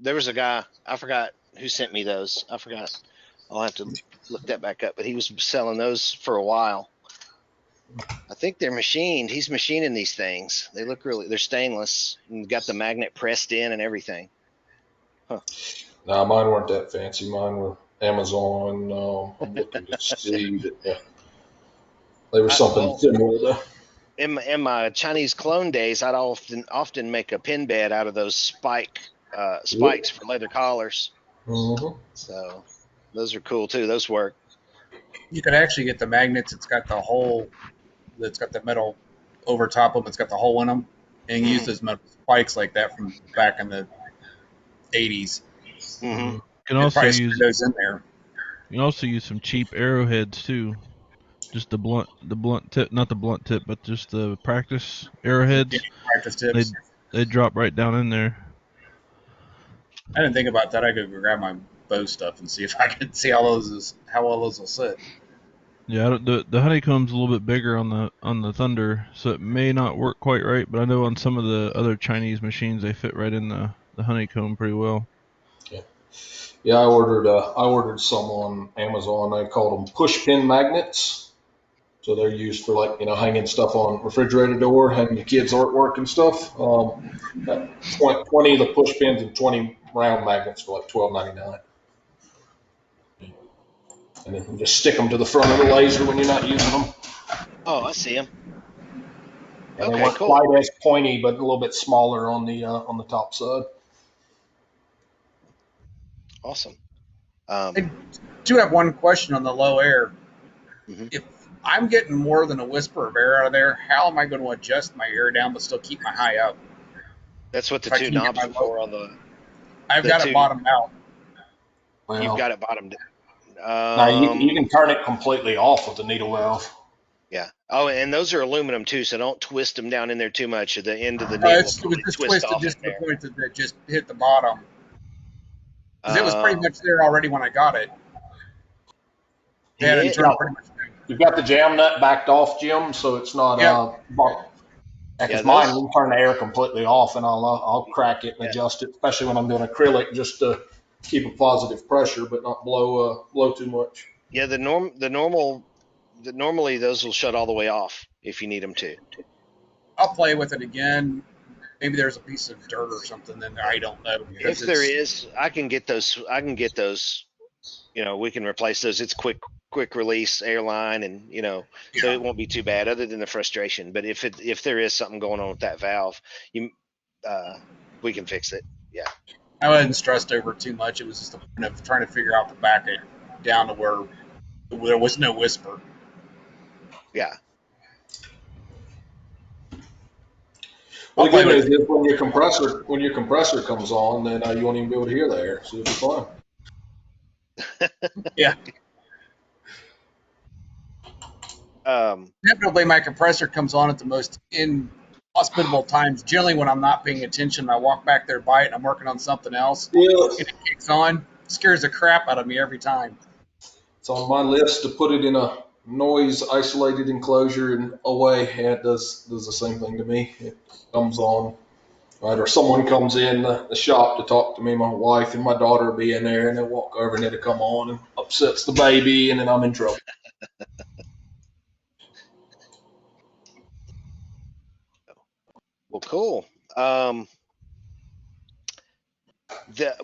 There was a guy, I forgot who sent me those. I forgot. I'll have to look that back up, but he was selling those for a while. I think they're machined. He's machining these things. They're stainless and got the magnet pressed in and everything. Huh. No, mine weren't that fancy. Mine were Amazon. I'm looking to see that. Yeah. They were something similar though. In my Chinese clone days, I'd often make a pin bed out of those spikes for leather collars, Mhm. So those are cool too. Those work. You could actually get the magnets. It's got the hole. That's got the metal over top of them. It's got the hole in them, and you use those metal spikes like that from back in the 80s. Hmm. You can And also probably screw use those in there. you can also use some cheap arrowheads too. Just the blunt tip, not the blunt tip, but just the practice Yeah, arrowheads. practice They tips. they drop right down in there. I didn't think about that. I could go grab my bow stuff and see if I could see how well those will sit. Yeah, the honeycomb's a little bit bigger on the Thunder, so it may not work quite right. But I know on some of the other Chinese machines they fit right in the honeycomb pretty well. Yeah, I ordered some on Amazon. They called them push pin magnets. So they're used for like, hanging stuff on refrigerator door, hanging the kids' artwork and stuff. 20 of the push pins and 20 round magnets for like $12.99. And then you just stick them to the front of the laser when you're not using them. Oh, I see them. And they Okay, weren't cool. quite as pointy, but a little bit smaller on the top side. Awesome. I do have one question on the low air. Mhm. If I'm getting more than a whisper of air out of there, how am I going to adjust my air down but still keep my high up? That's what the If I two can get knobs my are for on the. I've The got two. it bottomed out. You've Well, got it bottomed. now you can turn it completely off with the needle valve. Yeah. Oh, and those are aluminum too, so don't twist them down in there too much. The end of the needle will It was probably just twist twisted off in just to the there. point that it just hit the bottom. Because it was pretty much there already when I got it. They had it Yeah. turned pretty much down. You've got the jam nut backed off, Jim, so it's not Yep. Yeah, because mine those. will turn the air completely off, and I'll crack it and Yeah. adjust it, especially when I'm doing acrylic, just to keep a positive pressure, but not blow too much. Yeah. Normally those will shut all the way off if you need them to. I'll play with it again. Maybe there's a piece of dirt or something in there. I don't know If because there it's is, I can get those. We can replace those. It's quick release airline, and so it won't be too bad, other than the frustration. But if there is something going on with that valve, we can fix it. Yeah. I wasn't stressed over it too much. It was just the point of trying to figure out to back it down to where there was no whisper. Yeah. Well, I'll the play good with news it. is when your compressor comes on, then you won't even be able to hear the air, so it'll be fine. Yeah. Inevitably, my compressor comes on at the most inhospitable times. Generally, when I'm not paying attention, I walk back there by it and I'm working on something else, Yeah, and it kicks on. It scares the crap out of me every time. it's on my list to put it in a noise isolated enclosure and away. And it does the same thing to me. It comes on, right, or someone comes in the shop to talk to me. My wife and my daughter will be in there, and they'll walk over and it'll come on and upsets the baby, and then I'm in trouble. Well, cool.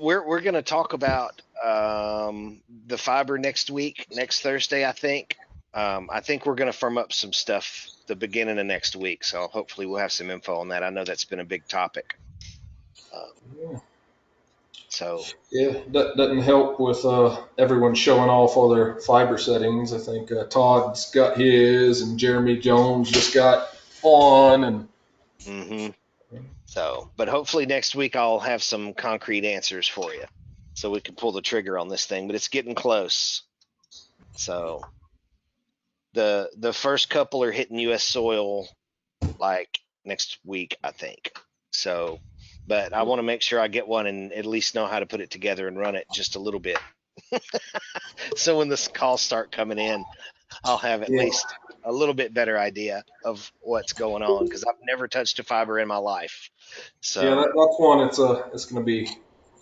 We're going to talk about the fiber next week, next Thursday, I think. I think we're going to firm up some stuff the beginning of next week, so hopefully we'll have some info on that. I know that's been a big topic. So Yeah, that doesn't help with everyone showing off all their fiber settings. I think Todd's got his, and Jeremy Jones just got one, and but hopefully next week I'll have some concrete answers for you, so we can pull the trigger on this thing. But it's getting close. So the first couple are hitting U.S. soil like next week, I think. So, but I want to make sure I get one and at least know how to put it together and run it just a little bit. So when the calls start coming in, I'll have at least a little bit better idea of what's going on, because I've never touched a fiber in my life. So yeah, that's one. It's going to be,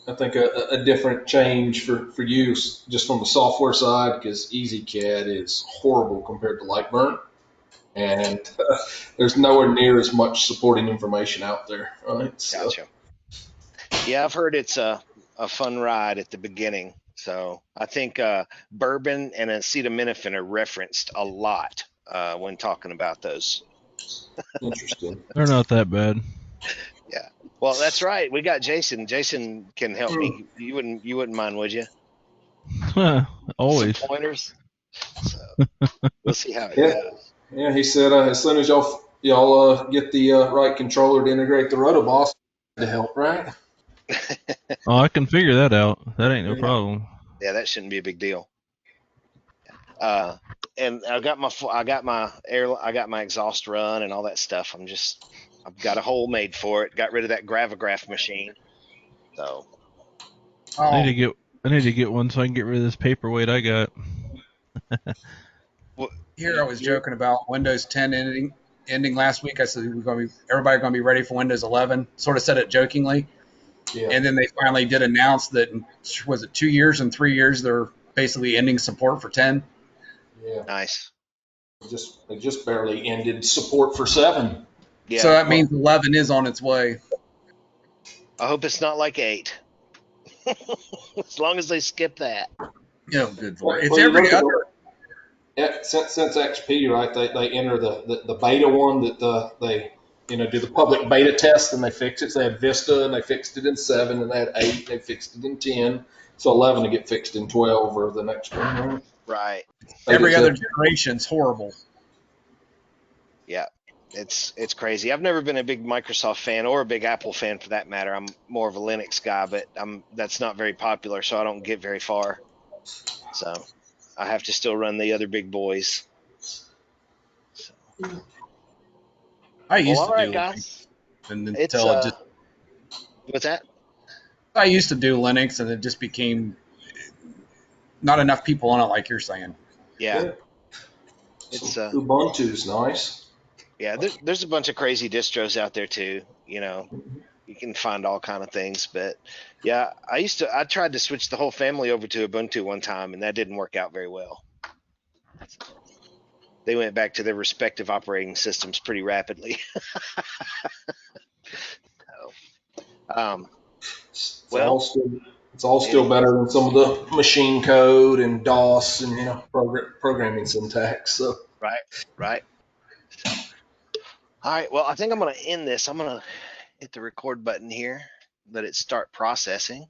I think, a different change for use just from the software side, because EasyCAD is horrible compared to Lightburn, and there's nowhere near as much supporting information out there. Right? So, gotcha. Yeah, I've heard it's a fun ride at the beginning. So I think bourbon and acetaminophen are referenced a lot when talking about those. interesting. They're not that bad. Yeah. Well, that's right. We got Jason. Jason can help me. You wouldn't mind, would you? Some Always. pointers. So we'll see how it Yeah. goes. Yeah, he said as soon as y'all get the right controller to integrate the Rotoboss to help, right? Oh, I can figure that out. That ain't no Yeah. problem. Yeah, that shouldn't be a big deal. And I got my exhaust run and all that stuff. I've got a hole made for it. Got rid of that Gravograph machine. So I need Oh, to get I need to get one so I can get rid of this paperweight I got. well, here I was joking about Windows 10 ending last week. I said everybody gonna be ready for Windows 11. Sort of said it jokingly, Yeah. and then they finally did announce that was it 2 years and 3 years they're basically ending support for 10. Yeah. nice. They just barely ended support for 7. Yeah. So that means 11 is on its way. I hope it's not like 8. As long as they skip that. Oh, good lord! It's Well, you every look at other. since XP, right? They enter the beta one that they do the public beta test and they fix it. So they had Vista and they fixed it in 7, and they had 8, they fixed it in 10. So 11 to get fixed in 12 or the next one. Right? Right. Every Beta other test. generation's horrible. Yeah. It's crazy. I've never been a big Microsoft fan or a big Apple fan for that matter. I'm more of a Linux guy, but that's not very popular, so I don't get very far. So I have to still run the other big boys. So, I used all to right, do guys. Linux, and It's until it just. what's that? I used to do Linux, and it just became not enough people on it, like you're saying. Yeah. So It's Ubuntu's nice. yeah. There's a bunch of crazy distros out there too. You can find all kind of things, but yeah, I tried to switch the whole family over to Ubuntu one time, and that didn't work out very well. They went back to their respective operating systems pretty rapidly. um, It's well, all still better than some of the machine code and DOS and programming syntax. So right. So, all right. Well, I think I'm going to end this. I'm going to hit the record button here, let it start processing.